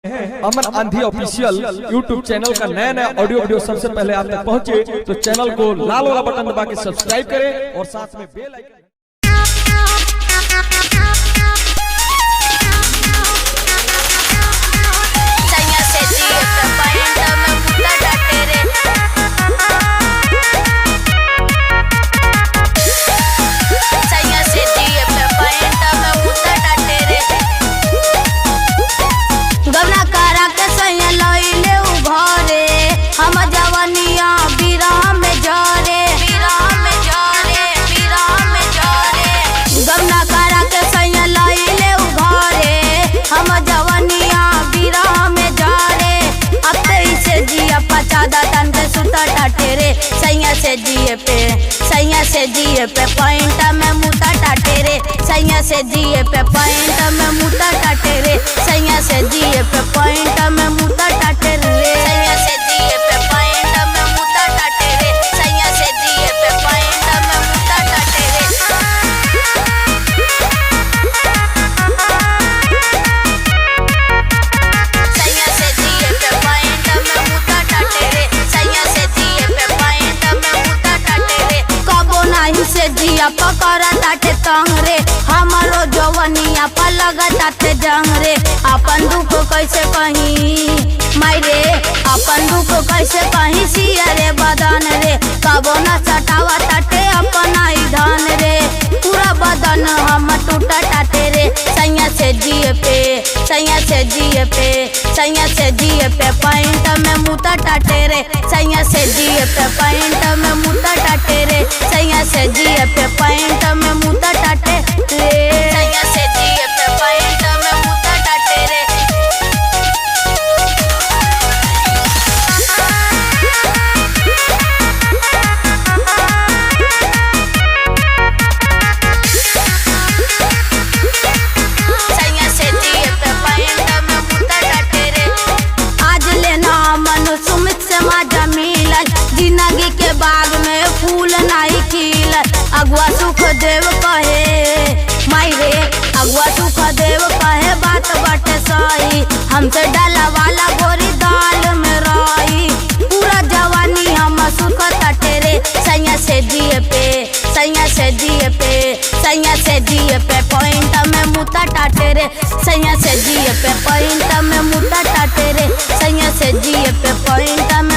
अमन आंधी official YouTube channel का नया ऑडियो वीडियो सबसे पहले आप तक पहुंचे तो चैनल को लाल वाला बटन दबा के सब्सक्राइब करें और साथ में बेल आइकन। सैया से जिए पे पॉइंट में मुता टाटे रे, सैया से जिए पे पॉइंट में मुता टाटे रे, सैया से जिए पे पॉइंट में मुता टाटे रे, सैया से जिए पे पॉइंट में मुता टाटे रे, सैया से जिए पे पॉइंट में मुता टाटे रे। सैया से जिए पे पॉइंट में मुता टाटे रे, सैया से जिए पे पॉइंट में मुता टाटे रे। कबो नहीं से जिया पकड़ा ताटे तंग रे, हमारो जवनिया पर लगा ताटे जंग रे। अपन दुख कैसे कहीं माई रे, अपन दुख कैसे कहीं सिया रे बदन रे। कबो न सटावा ताटे अपना ही धन रे, पूरा बदन हम टूटा टाटे रे। सैया से जिए पे, सैया से जिए पे, सैया से जिए पे पॉइंट में मुता टाटे रे, सैया से जिए पे पॉइंट में मुता टाटे रे, सैया से जिए पे पॉइंट में मुता टाटे रे, सैया से जिए पे पॉइंट में मुता टाटे रे। सैया से जिए पे पॉइंट में मुता टाटे रे। आज लेना मनु सुमित से मजा मिलल, जिंदगी के बाग में फूल नहीं खिलल। अगुआ सुख देव कहे माई रे, अगुआ सुख देव कहे बात बाटे सही। हमसे डाला वाला गोरी दाल में रही, पूरा जवानी हम सुख तटे रे। सैया से जिए पे, सैया से जिए पे, सैया से जिए पे पॉइंट में मुता टाटे रे, सैया से जिए पे पॉइंट में मुता टाटे रे, सैया से जिए पे पॉइंट में